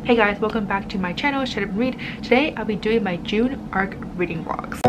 Hey guys, welcome back to my channel, Shut Up and Read. Today I'll be doing my June ARC reading vlogs.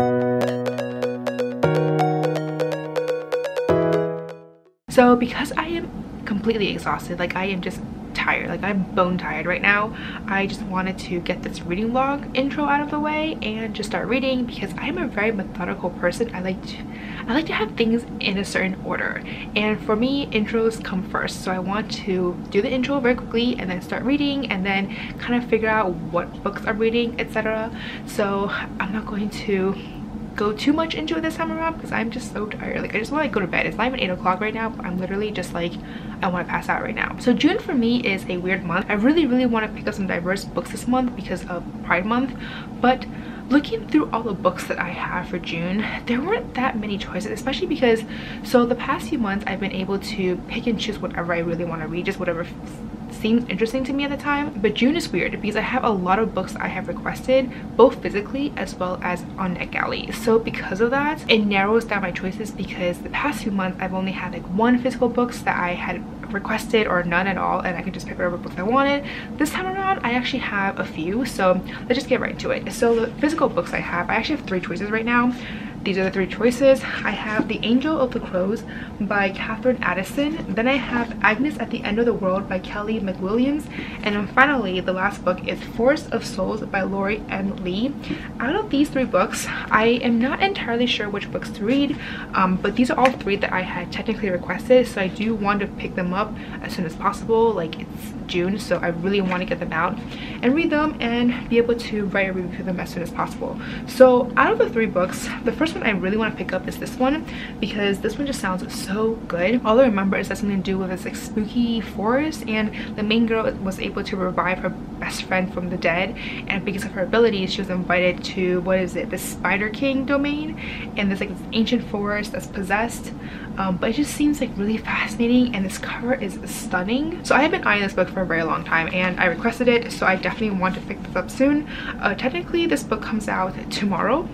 So because I am completely exhausted, like I am just tired, like I'm bone tired right now, I just wanted to get this reading vlog intro out of the way and just start reading because I'm a very methodical person. I like to have things in a certain order, and for me intros come first, so I want to do the intro very quickly and then start reading and then kind of figure out what books I'm reading, etc. So I'm not going to go too much into it this time around because I'm just so tired. Like I just want to go to bed. It's not even 8 o'clock right now, but I'm literally just like I want to pass out right now. So June for me is a weird month. I really want to pick up some diverse books this month because of Pride Month, but looking through all the books that I have for June, there weren't that many choices, especially because so the past few months I've been able to pick and choose whatever I really want to read, just whatever seems interesting to me at the time. But June is weird because I have a lot of books I have requested, both physically as well as on NetGalley. So because of that, it narrows down my choices because the past few months I've only had like one physical books that I had requested or none at all, and I could just pick whatever books I wanted. This time around I actually have a few, so let's just get right into it. So the physical books I actually have 3 choices right now. These are the 3 choices. I have The Angel of the Crows by Katherine Addison. Then I have Agnes at the End of the World by Kelly McWilliams. And then finally, the last book is Forest of Souls by Lori M. Lee. Out of these 3 books, I am not entirely sure which books to read, but these are all 3 that I had technically requested, so I do want to pick them up as soon as possible. Like, it's June, so I really want to get them out and read them and be able to write a review for them as soon as possible. So out of the 3 books, the first one I really want to pick up is this one because this one just sounds so good. All I remember is that something to do with this like spooky forest, and the main girl was able to revive her best friend from the dead, and because of her abilities she was invited to, what is it, the Spider King domain, and there's like this ancient forest that's possessed. But it just seems like really fascinating, and this cover is stunning. So I have been eyeing this book for a very long time and I requested it, so I definitely want to pick this up soon. Technically this book comes out tomorrow,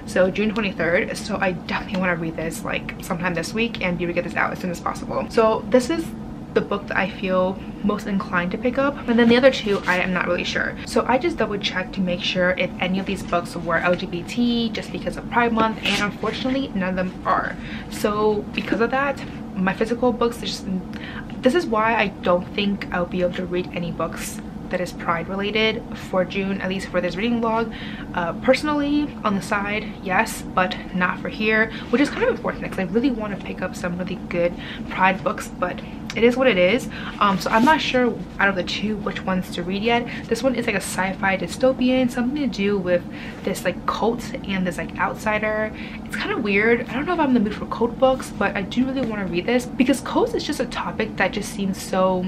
so June 23rd, so I definitely want to read this like sometime this week and be able to get this out as soon as possible. So this is the book that I feel most inclined to pick up, and then the other 2 I am not really sure. So I just double checked to make sure if any of these books were LGBT just because of Pride Month, and unfortunately none of them are. So because of that, my physical books, this is why I don't think I'll be able to read any books that is Pride related for June, at least for this reading vlog. Personally, on the side, yes, but not for here, which is kind of unfortunate because I really want to pick up some really good Pride books, but it is what it is. So I'm not sure out of the 2 which ones to read yet. This one is like a sci-fi dystopian, something to do with this like cult and this like outsider. It's kind of weird. I don't know if I'm in the mood for cult books, but I do really want to read this because cults is just a topic that just seems so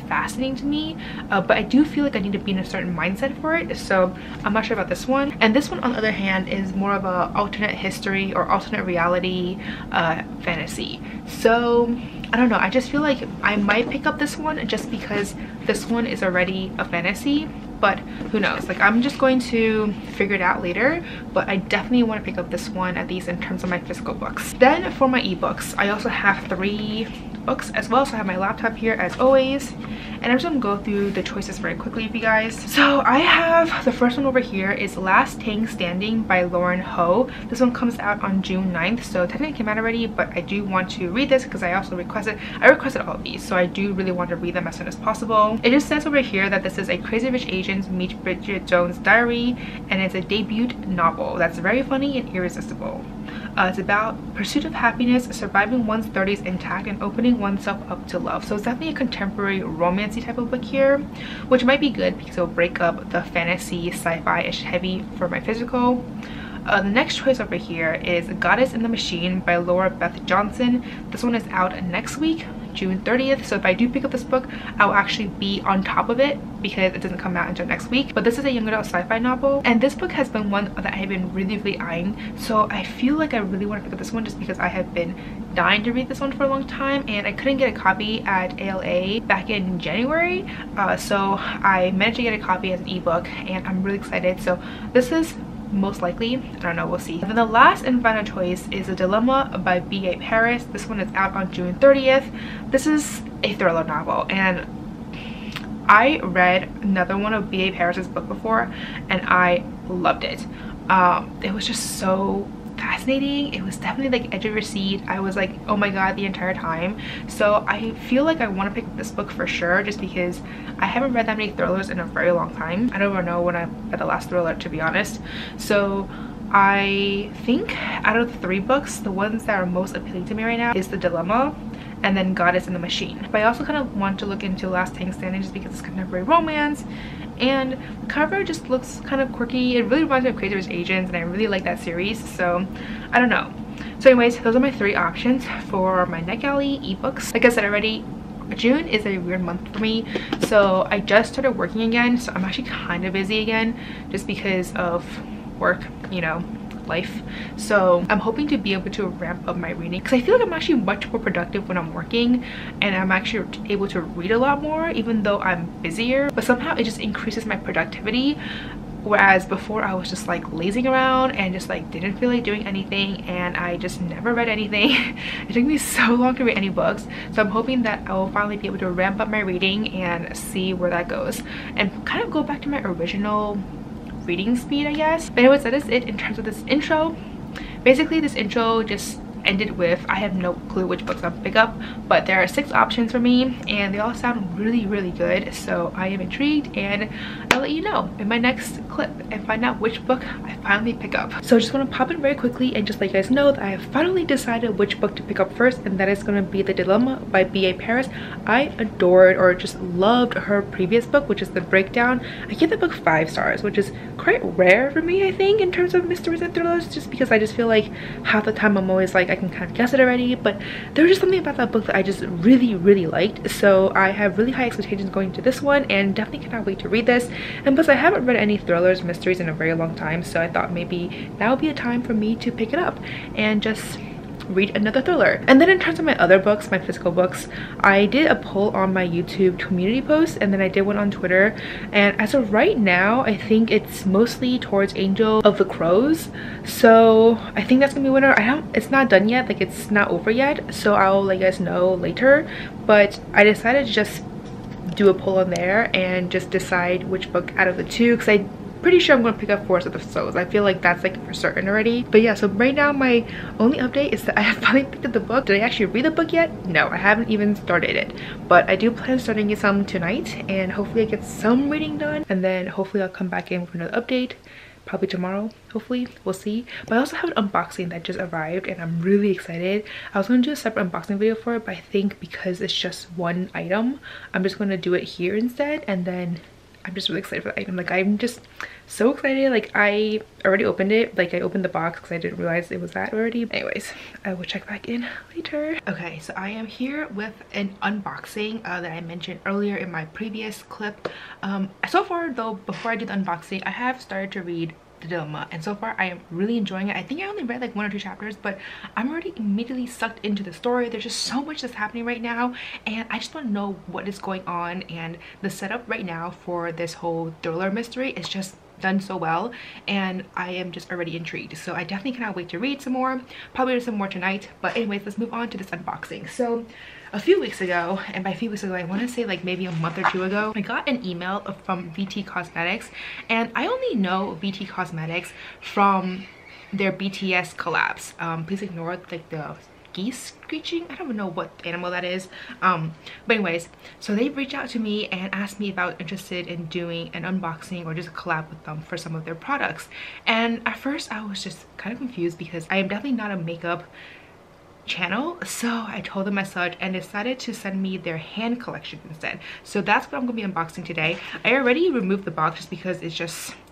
fascinating to me, but I do feel like I need to be in a certain mindset for it, so I'm not sure about this one. And this one on the other hand is more of a alternate history or alternate reality fantasy. So I don't know, I just feel like I might pick up this one just because this one is already a fantasy, but who knows, like I'm just going to figure it out later. But I definitely want to pick up this one, at least in terms of my physical books. Then for my ebooks, I also have 3 books as well, so I have my laptop here as always, and I'm just gonna go through the choices very quickly with you guys. So I have the first one over here is Last Tang Standing by Lauren Ho. This one comes out on June 9th, so technically it came out already, but I do want to read this because I also requested all of these, so I do really want to read them as soon as possible. It just says over here that this is a Crazy Rich Asians meets Bridget Jones' Diary, and it's a debut novel that's very funny and irresistible. It's about pursuit of happiness, surviving one's 30s intact, and opening oneself up to love. So it's definitely a contemporary romancy type of book here, which might be good because it'll break up the fantasy sci-fi-ish heavy for my physical. The next choice over here is Goddess in the Machine by Laura Beth Johnson. This one is out next week, June 30th, so if I do pick up this book I'll actually be on top of it because it doesn't come out until next week. But this is a young adult sci-fi novel, and this book has been one that I've been really eyeing, so I feel like I really want to pick up this one just because I have been dying to read this one for a long time, and I couldn't get a copy at ALA back in January, so I managed to get a copy as an ebook, and I'm really excited. So this is most likely, I don't know, we'll see. And then the last and final choice is A Dilemma by B.A. Paris. This one is out on June 30th. This is a thriller novel, and I read another one of B.A. Paris's book before and I loved it. It was just so fascinating. It was definitely like edge of your seat. I was like, oh my god, the entire time. So I feel like I want to pick up this book for sure, just because I haven't read that many thrillers in a very long time. I don't even know when I read the last thriller, to be honest. So I think out of the 3 books, the ones that are most appealing to me right now is The Dilemma and then Goddess in the Machine. But I also kind of want to look into Last Tang Standing just because it's contemporary romance, and the cover just looks kind of quirky. It really reminds me of Crazy Rich Asians, and I really like that series, so I don't know. So anyways, those are my 3 options for my NetGalley ebooks. Like I said already, June is a weird month for me, so I just started working again, so I'm actually kind of busy again just because of work, you know, life. So I'm hoping to be able to ramp up my reading because I feel like I'm actually much more productive when I'm working, and I'm actually able to read a lot more even though I'm busier, but somehow it just increases my productivity. Whereas before I was just like lazing around and just like didn't feel like doing anything, and I just never read anything. It took me so long to read any books, so I'm hoping that I will finally be able to ramp up my reading and see where that goes and kind of go back to my original reading speed, I guess. But anyways, that is it in terms of this intro. Basically, this intro just ended with I have no clue which books I'll pick up, but there are 6 options for me and they all sound really good, so I am intrigued, and I'll let you know in my next clip and find out which book I finally pick up. So I just want to pop in very quickly and just let you guys know that I have finally decided which book to pick up first, and that is going to be The Dilemma by B.A. Paris. I adored or just loved her previous book, which is The Breakdown. I give the book 5 stars, which is quite rare for me, I think, in terms of mysteries and thrillers, just because I just feel like half the time I'm always like I can kind of guess it already, but there was just something about that book that I just really liked. So I have really high expectations going to this one and definitely cannot wait to read this. And plus I haven't read any thrillers, mysteries in a very long time, so I thought maybe that would be a time for me to pick it up and just read another thriller. And then in terms of my other books, my physical books, I did a poll on my YouTube community post, and then I did one on Twitter, and as of right now I think it's mostly towards Angel of the Crows, so I think that's gonna be winner. It's not done yet, like it's not over yet, so I'll let you guys know later, but I decided to just do a poll on there and just decide which book out of the 2, because I'm pretty sure I'm going to pick up Forest of the Souls. I feel like that's like for certain already. But yeah, so right now my only update is that I have finally picked up the book. Did I actually read the book yet? No, I haven't even started it, but I do plan on starting it some tonight, and hopefully I get some reading done, and then hopefully I'll come back in with another update probably tomorrow, hopefully, we'll see. But I also have an unboxing that just arrived and I'm really excited. I was going to do a separate unboxing video for it, but I think because it's just one item, I'm just going to do it here instead, and then I'm just really excited for the item. Like, I'm just so excited. Like, I already opened it. Like, I opened the box because I didn't realize it was that already. Anyways, I will check back in later. Okay, so I am here with an unboxing that I mentioned earlier in my previous clip. So far though, before I do the unboxing, I have started to read The Dilemma, and so far I am really enjoying it. I think I only read like 1 or 2 chapters, but I'm already immediately sucked into the story. There's just so much that's happening right now, and I just want to know what is going on, and the setup right now for this whole thriller mystery is just done so well, and I am just already intrigued. So I definitely cannot wait to read some more, probably read some more tonight. But anyways, let's move on to this unboxing. So a few weeks ago, and by a few weeks ago I want to say like maybe a month or 2 ago, I got an email from BT Cosmetics, and I only know BT Cosmetics from their BTS collabs. Please ignore like the geese screeching. I don't even know what animal that is, but anyways, so they reached out to me and asked me if I was interested in doing an unboxing or just a collab with them for some of their products. And at first I was just kind of confused because I am definitely not a makeup channel, so I told them as such and decided to send me their hand collection instead. So that's what I'm gonna be unboxing today. I already removed the box just because it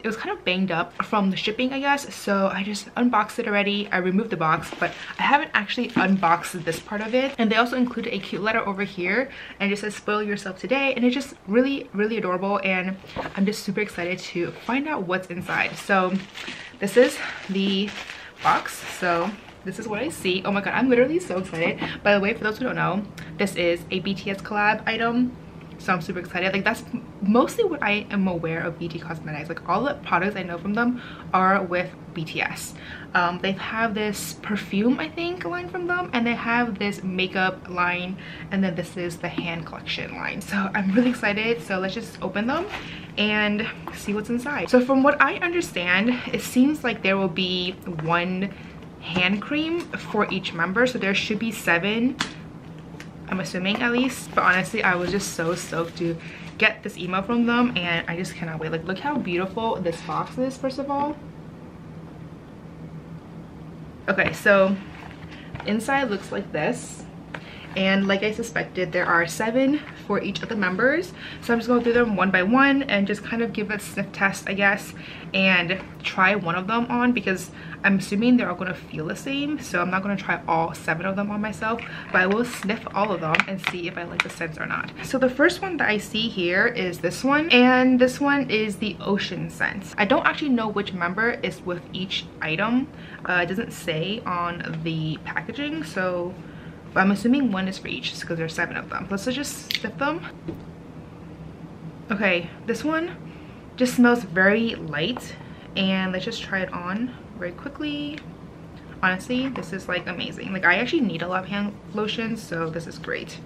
was kind of banged up from the shipping, I guess, so I just unboxed it already. I removed the box, but I haven't actually unboxed this part of it. And they also included a cute letter over here, and it just says spoil yourself today, and it's just really adorable, and I'm just super excited to find out what's inside. So this is the box. So this is what I see. Oh my god, I'm literally so excited. By the way, for those who don't know, this is a BTS collab item. So I'm super excited. Like that's mostly what I am aware of BT Cosmetics. Like all the products I know from them are with BTS. They have this perfume, I think, line from them, and they have this makeup line, and then this is the hand collection line. So I'm really excited. So let's just open them and see what's inside. So from what I understand, it seems like there will be one hand cream for each member, so there should be 7, I'm assuming, at least. But honestly, I was just so stoked to get this email from them, and I just cannot wait. Like, look how beautiful this box is, first of all. Okay, so inside looks like this, and like I suspected, there are 7 for each of the members. So I'm just going through them one by one and just kind of give a sniff test, I guess, and try one of them on, because I'm assuming they're all going to feel the same. So I'm not going to try all 7 of them on myself, but I will sniff all of them and see if I like the scents or not. So the first one that I see here is this one, and this one is the Ocean scent. I don't actually know which member is with each item. It doesn't say on the packaging, so but I'm assuming one is for each because there's 7 of them. Let's just sniff them. Okay, this one just smells very light, and let's just try it on very quickly. Honestly, this is like amazing. Like I actually need a lot of hand lotions, so this is great.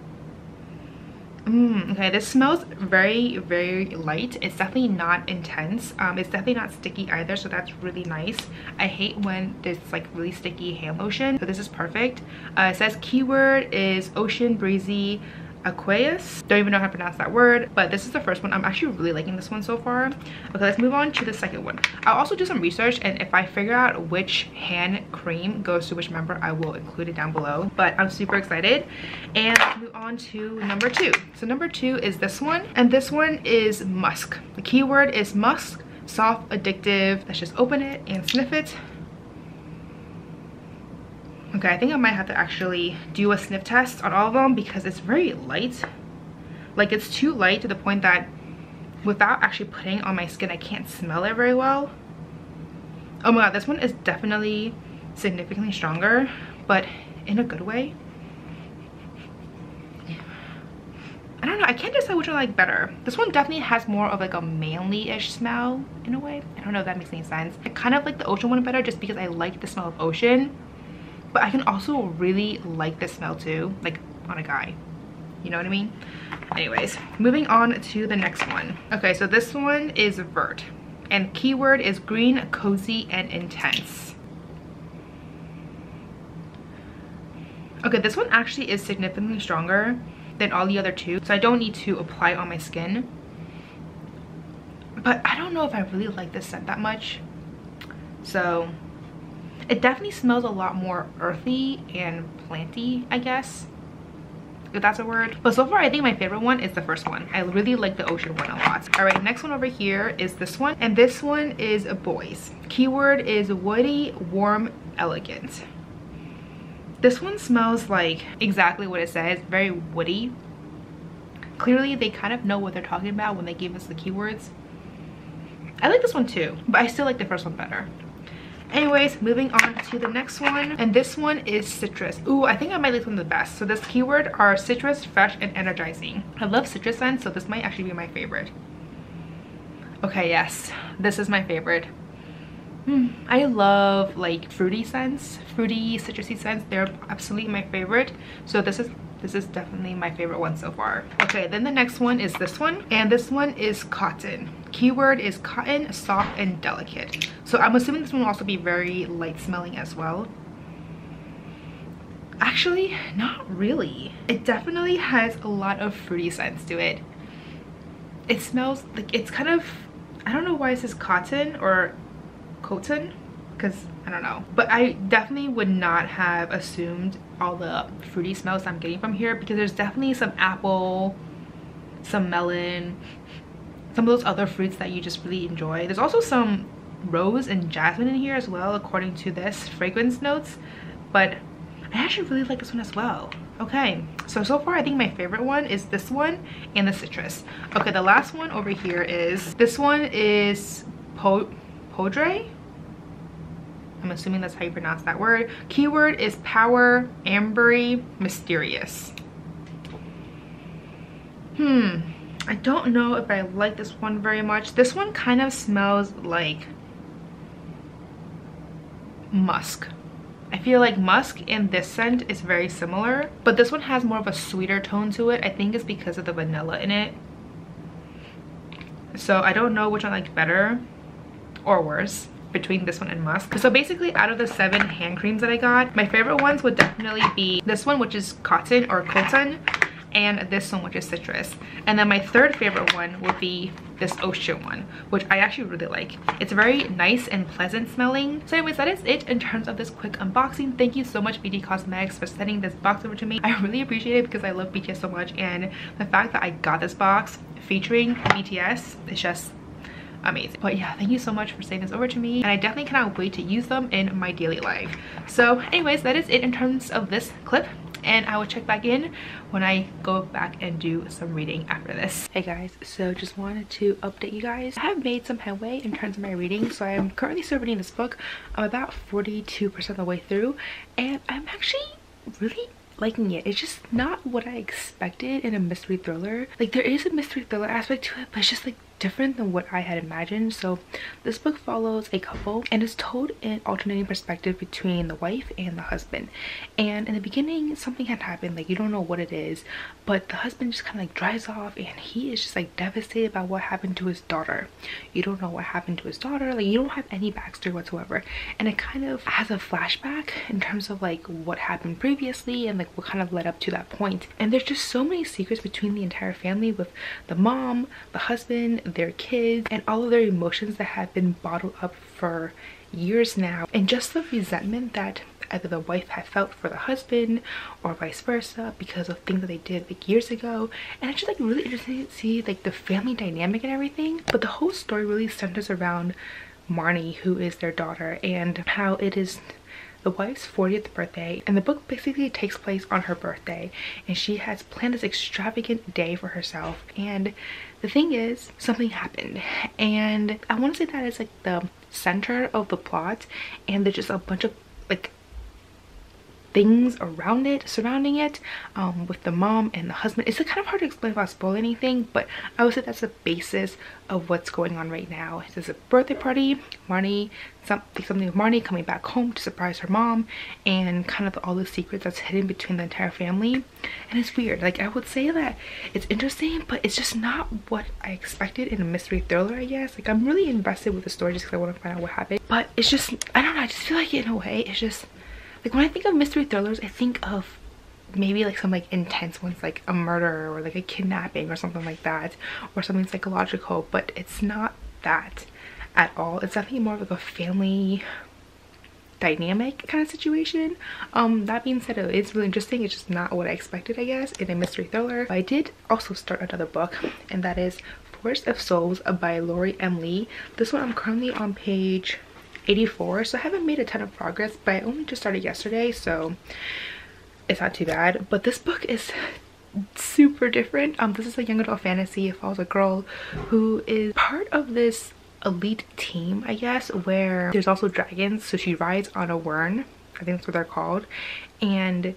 Okay, this smells very, very light. It's definitely not intense. It's definitely not sticky either, so that's really nice. I hate when there's like really sticky hand lotion, so this is perfect. It says keyword is Ocean Breezy Aqueous. Don't even know how to pronounce that word, but this is the first one. I'm actually really liking this one so far. Okay, let's move on to the second one. I'll also do some research, and if I figure out which hand cream goes to which member, I will include it down below. But I'm super excited, and let's move on to number 2. So number 2 is this one, and this one is musk. The keyword is musk, soft, addictive. Let's just open it and sniff it. Okay, I think I might have to actually do a sniff test on all of them because it's very light. Like it's too light to the point that without actually putting it on my skin, I can't smell it very well. Oh my god, this one is definitely significantly stronger, but in a good way. I don't know, I can't decide which one I like better. This one definitely has more of like a manly-ish smell in a way. I don't know if that makes any sense. I kind of like the Ocean one better just because I like the smell of ocean. But I can also really like the smell too, like on a guy. You know what I mean? Anyways, moving on to the next one. Okay, so this one is Vert, and keyword is green, cozy, and intense. Okay, this one actually is significantly stronger than all the other 2, so I don't need to apply it on my skin. But I don't know if I really like this scent that much. So it definitely smells a lot more earthy and planty, I guess, if that's a word. But so far, I think my favorite one is the first one. I really like the Ocean one a lot. All right, next one over here is this one, and this one is Boys. Keyword is woody, warm, elegant. This one smells like exactly what it says, very woody. Clearly, they kind of know what they're talking about when they give us the keywords. I like this one too, but I still like the first one better. Anyways, moving on to the next one, and this one is citrus. Ooh, I think I might like this one the best. So this keyword are citrus, fresh, and energizing. I love citrus scents, so this might actually be my favorite. Okay, yes, this is my favorite. I love like fruity scents, fruity citrusy scents. They're absolutely my favorite. So this is definitely my favorite one so far. Okay, then the next one is this one, and this one is Cotton. Keyword is cotton, soft, and delicate. So I'm assuming this one will also be very light smelling as well. Actually, not really. It definitely has a lot of fruity scents to it. It smells like it's kind of, I don't know why it says cotton or cotton, because I don't know, but I definitely would not have assumed all the fruity smells I'm getting from here, because there's definitely some apple, some melon, some of those other fruits that you just really enjoy. There's also some rose and jasmine in here as well, according to this fragrance notes, but I actually really like this one as well. Okay, so far I think my favorite one is this one and the citrus. Okay, the last one over here is, this one is Poudre. I'm assuming that's how you pronounce that word. Keyword is power, ambery, mysterious. I don't know if I like this one very much. This one kind of smells like musk. I feel like musk and this scent is very similar, but this one has more of a sweeter tone to it. I think it's because of the vanilla in it. So I don't know which one I like better or worse between this one and musk. So basically, out of the 7 hand creams that I got, my favorite ones would definitely be this one, which is cotton or cotton, and this one, which is citrus. And then my third favorite one would be this ocean one, which I actually really like. It's very nice and pleasant smelling. So anyways, that is it in terms of this quick unboxing. Thank you so much, BT Cosmetics, for sending this box over to me. I really appreciate it because I love BTS so much, and the fact that I got this box featuring BTS is just amazing. But yeah, thank you so much for sending this over to me, and I definitely cannot wait to use them in my daily life. So anyways, that is it in terms of this clip, and I will check back in when I go back and do some reading after this. Hey guys, so just wanted to update you guys. I have made some headway in terms of my reading, so I'm currently still reading this book. I'm about 42% of the way through, and I'm actually really liking it. It's just not what I expected in a mystery thriller. Like, there is a mystery thriller aspect to it, but it's just like different than what I had imagined. So this book follows a couple and is told in alternating perspective between the wife and the husband. And in the beginning, something had happened, like you don't know what it is, but the husband just kind of like drives off, and he is just like devastated about what happened to his daughter. You don't know what happened to his daughter, like you don't have any backstory whatsoever, and it kind of has a flashback in terms of like what happened previously and like what kind of led up to that point. And there's just so many secrets between the entire family, with the mom, the husband, their kids, and all of their emotions that have been bottled up for years now, and just the resentment that either the wife had felt for the husband or vice versa because of things that they did like years ago. And it's just like really interesting to see like the family dynamic and everything, but the whole story really centers around Marnie, who is their daughter, and how it is the wife's 40th birthday, and the book basically takes place on her birthday, and she has planned this extravagant day for herself. And the thing is, something happened, and I want to say that is like the center of the plot, and there's just a bunch of like things around it, surrounding it, with the mom and the husband. It's like kind of hard to explain without spoiling anything, but I would say that's the basis of what's going on right now. There's a birthday party, Marnie, something with Marnie coming back home to surprise her mom, and kind of all the secrets that's hidden between the entire family. And it's weird. Like, I would say that it's interesting, but it's just not what I expected in a mystery thriller, I guess. Like, I'm really invested with the story just because I want to find out what happened, but it's just, I don't know, I just feel like in a way it's just like, when I think of mystery thrillers, I think of maybe like some like intense ones, like a murder or like a kidnapping or something like that, or something psychological, but it's not that at all. It's definitely more of like a family dynamic kind of situation. That being said, it's really interesting. It's just not what I expected, I guess, in a mystery thriller. I did also start another book, and that is Forest of Souls by Lori M. Lee. This one I'm currently on page 84, so I haven't made a ton of progress, but I only just started yesterday, so it's not too bad. But this book is super different. This is a young adult fantasy. It follows a girl who is part of this elite team, I guess, where there's also dragons. So she rides on a wern, I think that's what they're called, and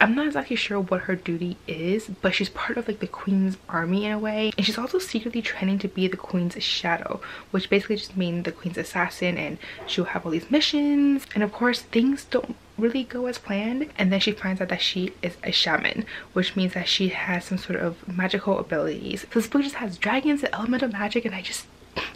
I'm not exactly sure what her duty is, but she's part of like the queen's army in a way, and she's also secretly training to be the queen's shadow, which basically just means the queen's assassin, and she'll have all these missions, and of course things don't really go as planned, and then she finds out that she is a shaman, which means that she has some sort of magical abilities. So this book just has dragons and elemental magic, and I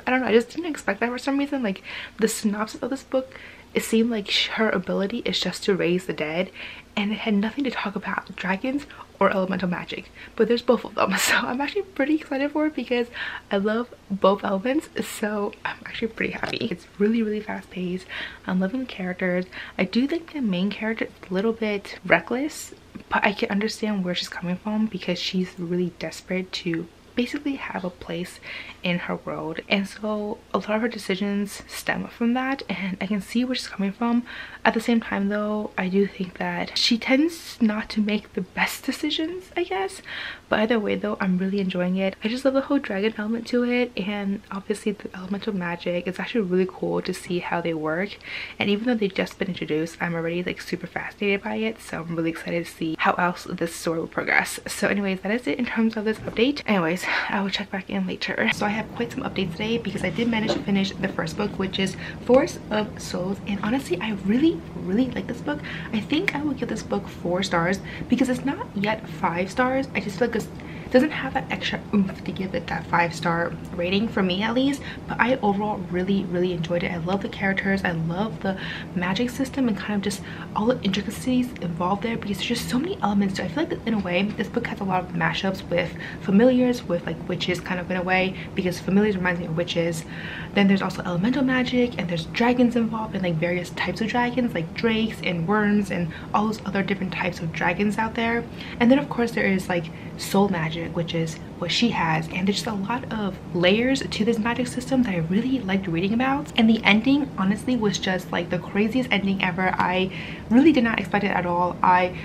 don't know, I just didn't expect that for some reason. Like, the synopsis of this book, it seemed like her ability is just to raise the dead, and it had nothing to talk about dragons or elemental magic, but there's both of them. So I'm actually pretty excited for it because I love both elements, so I'm actually pretty happy. It's really fast paced. I'm loving the characters. I do think the main character is a little bit reckless, but I can understand where she's coming from because she's really desperate to basically have a place in her world, and so a lot of her decisions stem from that, and I can see where she's coming from. At the same time though, I do think that she tends not to make the best decisions, I guess, but either way though, I'm really enjoying it. I just love the whole dragon element to it, and obviously the elemental magic. It's actually really cool to see how they work, and even though they've just been introduced, I'm already like super fascinated by it, so I'm really excited to see how else this story will progress. So anyways, that is it in terms of this update. Anyways, anyways, I will check back in later. So I have quite some updates today because I did manage to finish the first book, which is Forest of Souls, and honestly I really like this book. I think I will give this book 4 stars because it's not yet 5 stars. I just feel like it doesn't have that extra oomph to give it that 5-star rating, for me at least. But I overall really enjoyed it. I love the characters, I love the magic system, and kind of just all the intricacies involved there, because there's just so many elements to it. I feel like in a way this book has a lot of mashups with familiars, with like witches, kind of in a way, because familiars reminds me of witches. Then there's also elemental magic, and there's dragons involved, and like various types of dragons like drakes and worms and all those other different types of dragons out there. And then of course there is like soul magic, which is what she has, and there's just a lot of layers to this magic system that I really liked reading about. And the ending honestly was just like the craziest ending ever. I really did not expect it at all. I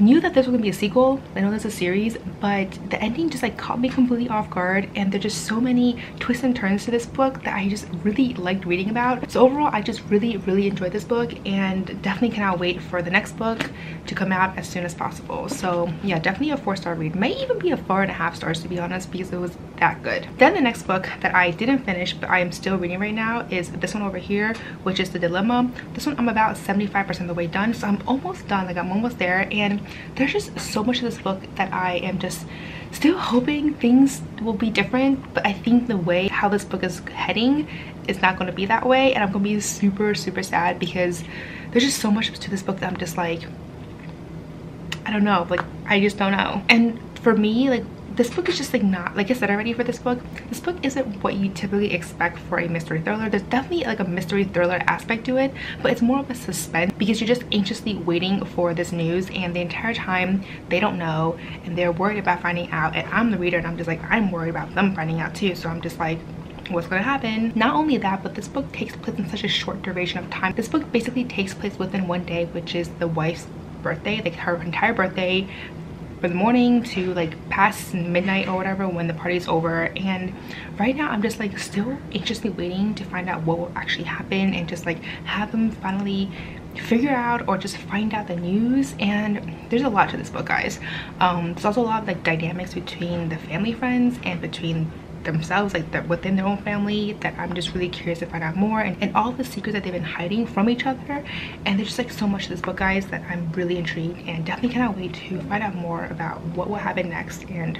knew that this was gonna be a sequel. I know there's a series, but the ending just like caught me completely off guard, and there's just so many twists and turns to this book that I just really liked reading about. So overall I just really enjoyed this book, and definitely cannot wait for the next book to come out as soon as possible. So yeah, definitely a 4-star read. May even be a 4.5 stars to be honest, because it was that good. Then the next book that I didn't finish but I am still reading right now is this one over here, which is The Dilemma. This one I'm about 75% of the way done, so I'm almost done. Like I'm almost there, and there's just so much of this book that I am just still hoping things will be different. But I think the way how this book is heading is not going to be that way, and I'm going to be super sad, because there's just so much to this book that I'm just like, I don't know, like I just don't know. And for me, like this book is just like not, like I said already, for this book isn't what you typically expect for a mystery thriller. There's definitely like a mystery thriller aspect to it, but it's more of a suspense, because you're just anxiously waiting for this news, and the entire time they don't know and they're worried about finding out, and I'm the reader and I'm just like, I'm worried about them finding out too. So I'm just like, what's going to happen? Not only that, but this book takes place in such a short duration of time. This book basically takes place within one day, which is the wife's birthday, like her entire birthday, from the morning to like past midnight or whatever when the party's over. And right now I'm just like still anxiously waiting to find out what will actually happen, and just like have them finally figure out or just find out the news. And there's a lot to this book, guys. There's also a lot of like dynamics between the family friends and between themselves, like within their own family, that I'm just really curious to find out more, and all the secrets that they've been hiding from each other. And there's just like so much to this book, guys, that I'm really intrigued, and definitely cannot wait to find out more about what will happen next. And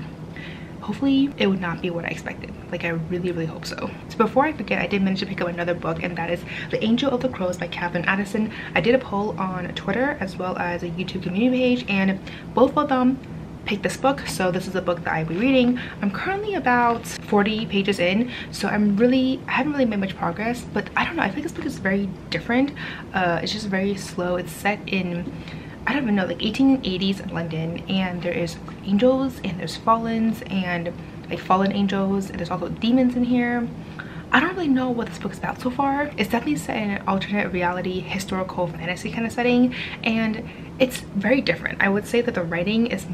hopefully it would not be what I expected. Like I really hope so. So before I forget, I did manage to pick up another book, and that is The Angel of the Crows by Katherine Addison. I did a poll on Twitter as well as a YouTube community page, and both of them picked this book. So this is a book that I'll be reading. I'm currently about 40 pages in, so I haven't really made much progress, but I don't know, I think this book is very different. It's just very slow. It's set in, I don't even know, like 1880s London, and there is angels and there's fallens and like fallen angels, and there's also demons in here. I don't really know what this book's about so far. It's definitely set in an alternate reality, historical fantasy kind of setting, and it's very different. I would say that the writing is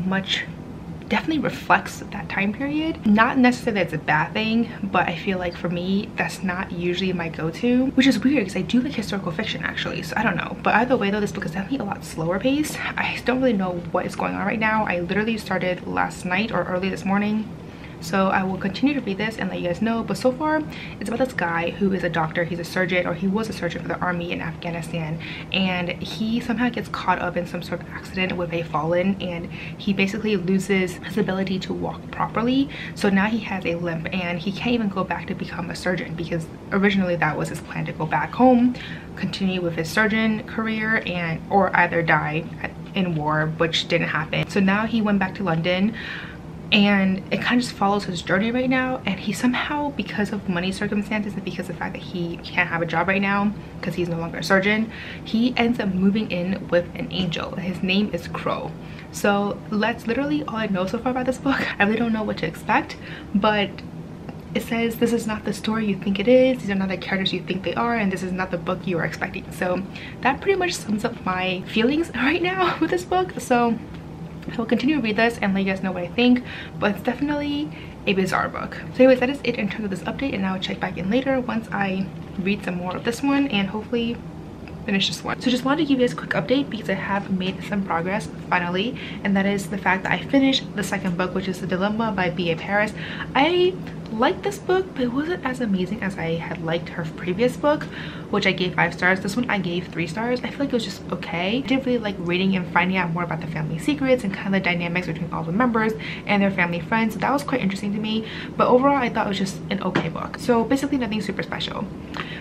definitely reflects that time period. Not necessarily that it's a bad thing, but I feel like for me that's not usually my go-to, which is weird because I do like historical fiction actually, so I don't know. But either way though, this book is definitely a lot slower paced. I don't really know what is going on right now. I literally started last night or early this morning, so I will continue to read this and let you guys know. But so far it's about this guy who is a doctor. He's a surgeon, or he was a surgeon for the army in Afghanistan, and he somehow gets caught up in some sort of accident with a fallen, and he basically loses his ability to walk properly. So now he has a limp, and he can't even go back to become a surgeon, because originally that was his plan, to go back home, continue with his surgeon career, and or either die in war, which didn't happen. So now he went back to London, and it kind of just follows his journey right now. And he somehow, because of money circumstances and because of the fact that he can't have a job right now because he's no longer a surgeon, he ends up moving in with an angel. His name is Crow. So that's literally all I know so far about this book. I really don't know what to expect, but it says this is not the story you think it is, these are not the characters you think they are, and this is not the book you are expecting. So that pretty much sums up my feelings right now with this book. So I will continue to read this and let you guys know what I think, but it's definitely a bizarre book. So anyways, that is it in terms of this update, and I will check back in later once I read some more of this one, and hopefully finish this one. So just wanted to give you guys a quick update because I have made some progress finally, and that is the fact that I finished the second book, which is The Dilemma by B.A. Paris. I liked this book, but it wasn't as amazing as I had liked her previous book, which I gave 5 stars. This one I gave 3 stars. I feel like it was just okay. I did really like reading and finding out more about the family secrets and kind of the dynamics between all the members and their family friends. So that was quite interesting to me, but overall I thought it was just an okay book. So basically nothing super special.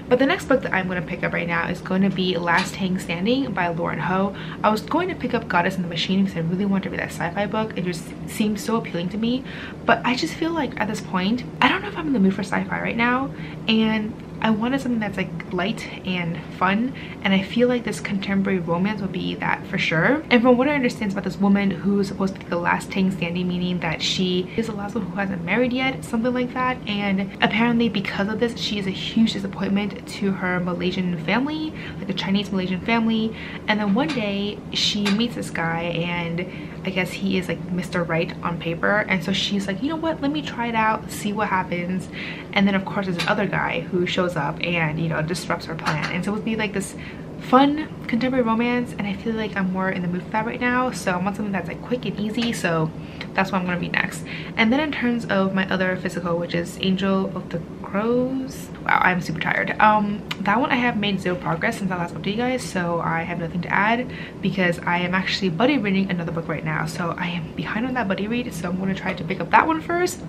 But the next book that I'm going to pick up right now is going to be Last Tang Standing by Lauren Ho. I was going to pick up Goddess in the Machine because I really wanted to read that sci-fi book. It just seemed so appealing to me, but I just feel like at this point I don't know if I'm in the mood for sci-fi right now, and I wanted something that's like light and fun, and I feel like this contemporary romance would be that for sure. And from what I understand about this woman who's supposed to be the last Tang standing, meaning that she is the last one who hasn't married yet, something like that, and apparently because of this she is a huge disappointment to her Malaysian family, like the Chinese Malaysian family. And then one day she meets this guy, and I guess he is like Mr. Right on paper, and so she's like, you know what, let me try it out, see what happens. And then of course there's another guy who shows up and, you know, disrupts her plan, and so it would be like this fun contemporary romance, and I feel like I'm more in the mood for that right now. So I want something that's like quick and easy, so that's what I'm going to read next. And then in terms of my other physical, which is Angel of the Crows, wow, I'm super tired. That one I have made 0 progress since I last updated you guys, so I have nothing to add because I am actually buddy reading another book right now, so I am behind on that buddy read. So I'm going to try to pick up that one first,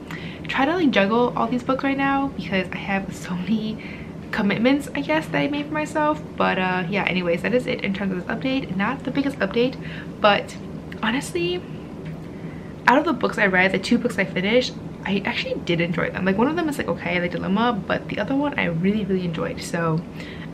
try to like juggle all these books right now because I have so many commitments, I guess, that I made for myself. But yeah, anyways, that is it in terms of this update. Not the biggest update, but honestly, out of the books I read, the 2 books I finished, I actually did enjoy them. Like one of them is like okay, like Dilemma, but the other one I really enjoyed. So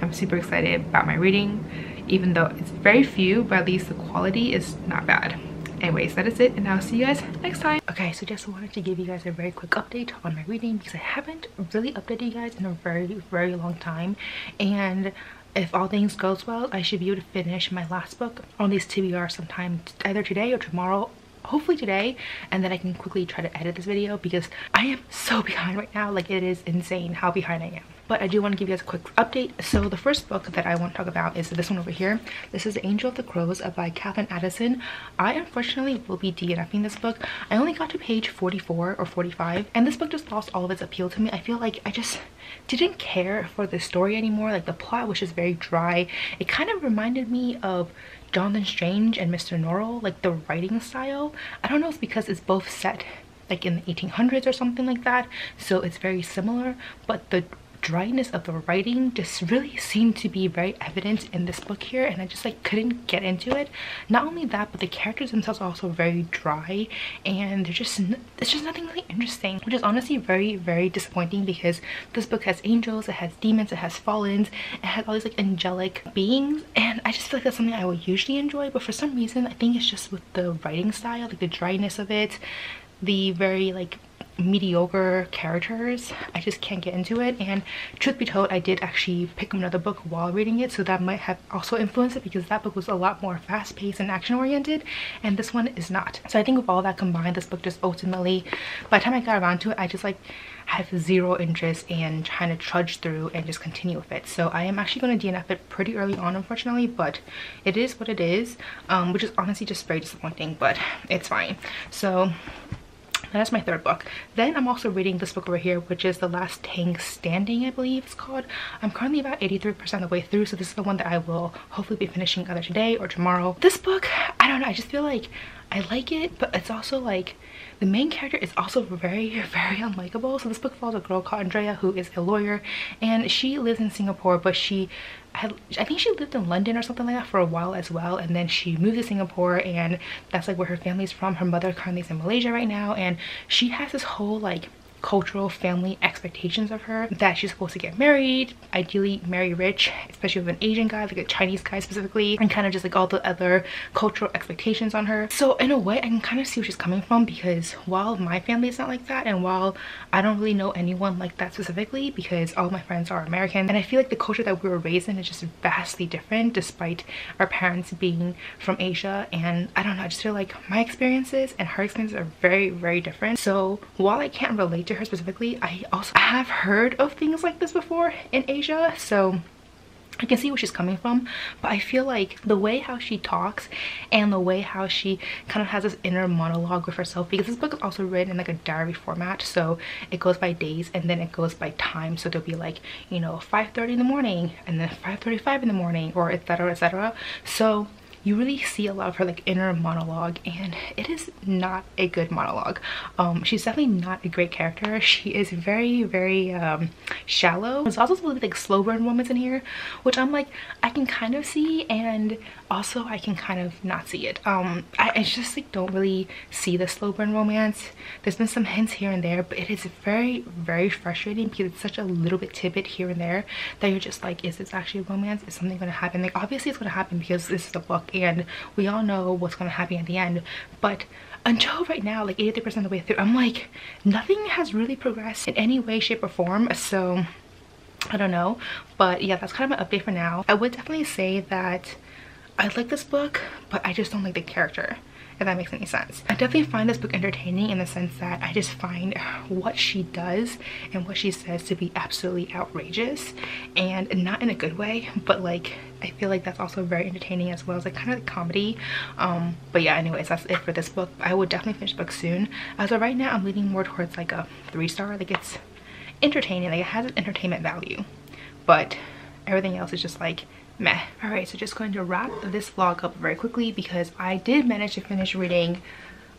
I'm super excited about my reading, even though it's very few, but at least the quality is not bad. Anyways, that is it, and I'll see you guys next time. Okay, so just wanted to give you guys a very quick update on my reading because I haven't really updated you guys in a very long time, and if all things goes well, I should be able to finish my last book on these TBR sometime either today or tomorrow, hopefully today, and then I can quickly try to edit this video because I am so behind right now. Like, it is insane how behind I am. But I do want to give you guys a quick update. So the first book that I want to talk about is this one over here. This is Angel of the Crows by Katherine Addison. I unfortunately will be DNFing this book. I only got to page 44 or 45, and this book just lost all of its appeal to me. I feel like I just didn't care for the story anymore. Like, the plot was just very dry. It kind of reminded me of Jonathan Strange and Mr. Norrell, like the writing style. I don't know if it's because it's both set like in the 1800s or something like that, so it's very similar, but the dryness of the writing just really seemed to be very evident in this book here, and I just like couldn't get into it. Not only that, but the characters themselves are also very dry, and it's just nothing really interesting, which is honestly very disappointing because this book has angels, it has demons, it has fallens, it has all these like angelic beings, and I just feel like that's something I would usually enjoy. But for some reason, I think it's just with the writing style, like the dryness of it, the very like mediocre characters, I just can't get into it. And truth be told, I did actually pick up another book while reading it, so that might have also influenced it because that book was a lot more fast-paced and action-oriented, and this one is not. So I think with all that combined, this book just ultimately, by the time I got around to it, I just like have 0 interest in trying to trudge through and just continue with it. So I am actually going to DNF it pretty early on, unfortunately, but it is what it is, which is honestly just very disappointing, but it's fine. So that's my 3rd book. Then I'm also reading this book over here, which is The Last Tang Standing, I believe it's called. I'm currently about 83% of the way through, so this is the one that I will hopefully be finishing either today or tomorrow. This book, I don't know, I just feel like I like it, but it's also like the main character is also very unlikable. So this book follows a girl called Andrea who is a lawyer, and she lives in Singapore, but I think she lived in London or something like that for a while as well, and then she moved to Singapore, and that's like where her family's from. Her mother currently is in Malaysia right now, and she has this whole like cultural family expectations of her that she's supposed to get married, ideally marry rich, especially with an Asian guy, like a Chinese guy specifically, and kind of just like all the other cultural expectations on her. So in a way, I can kind of see where she's coming from, because while my family is not like that, and while I don't really know anyone like that specifically because all my friends are American, and I feel like the culture that we were raised in is just vastly different despite our parents being from Asia. And I don't know, I just feel like my experiences and her experiences are very different. So while I can't relate to her specifically, I also have heard of things like this before in Asia, so I can see where she's coming from, but I feel like the way how she talks and the way how she kind of has this inner monologue with herself, because this book is also written in like a diary format, so it goes by days and then it goes by time. So there'll be like, you know, 5:30 in the morning and then 5:35 in the morning, or etc, etc. So you really see a lot of her like inner monologue, and it is not a good monologue. She's definitely not a great character. She is very shallow. There's also some like slow burn moments in here, which I'm like, I can kind of see, and also I can kind of not see it. I just like don't really see the slow burn romance. There's been some hints here and there, but it is very frustrating because it's such a little bit tidbit here and there that you're just like, is this actually romance? Is something going to happen? Like obviously it's going to happen because this is a book and we all know what's going to happen at the end, but until right now, like 83% of the way through, I'm like, nothing has really progressed in any way, shape, or form. So I don't know, but yeah, that's kind of my update for now. I would definitely say that I like this book, but I just don't like the character, if that makes any sense. I definitely find this book entertaining in the sense that I just find what she does and what she says to be absolutely outrageous, and not in a good way, but like I feel like that's also very entertaining as well as like kind of like comedy. But yeah, anyways, that's it for this book. I would definitely finish the book soon. As of right now, I'm leaning more towards like a 3-star. Like it's entertaining, like it has an entertainment value, but everything else is just like meh. Alright, so just going to wrap this vlog up very quickly because I did manage to finish reading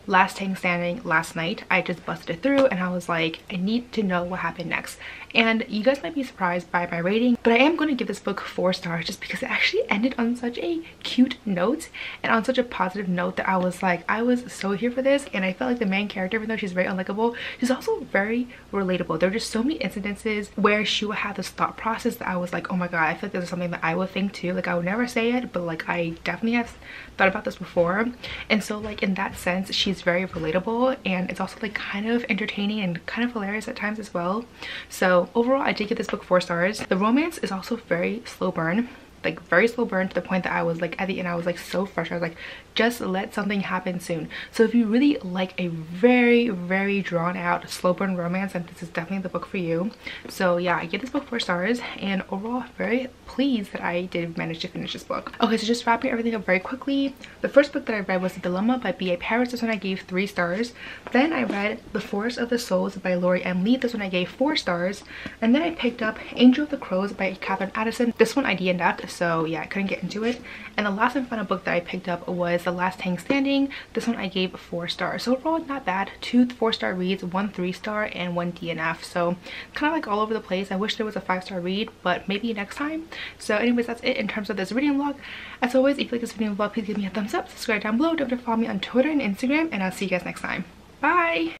Last Tang Standing last night. I just busted it through and I was like, I need to know what happened next. And you guys might be surprised by my rating, but I am going to give this book 4 stars just because it actually ended on such a cute note and on such a positive note that I was like, I was so here for this. And I felt like the main character, even though she's very unlikable, she's also very relatable. There were just so many incidences where she would have this thought process that I was like, oh my god, I feel like this is something that I would think too. Like I would never say it, but like I definitely have thought about this before. And so like in that sense, she's very relatable, and it's also like kind of entertaining and kind of hilarious at times as well. So overall, I did give this book 4 stars. The romance is also very slow burn, like very slow burn, to the point that I was like, at the end I was like so frustrated. I was like, just let something happen soon. So if you really like a very drawn out slow burn romance, then this is definitely the book for you. So yeah, I give this book 4 stars, and overall very pleased that I did manage to finish this book. Okay, so just wrapping everything up very quickly, the first book that I read was The Dilemma by B.A. Paris. This one I gave 3 stars. Then I read The Forest of the Souls by Lori M. Lee. This one I gave 4 stars. And then I picked up Angel of the Crows by Katherine Addison. This one I DNF'd, so yeah, I couldn't get into it. And the last and final book that I picked up was The Last Tang Standing. This one I gave 4 stars. So overall, not bad. 2 4-star reads, 1 3-star, and 1 DNF. So kind of like all over the place. I wish there was a 5-star read, but maybe next time. So anyways, that's it in terms of this reading vlog. As always, if you like this reading vlog, please give me a thumbs up, subscribe down below, don't forget to follow me on Twitter and Instagram, and I'll see you guys next time. Bye!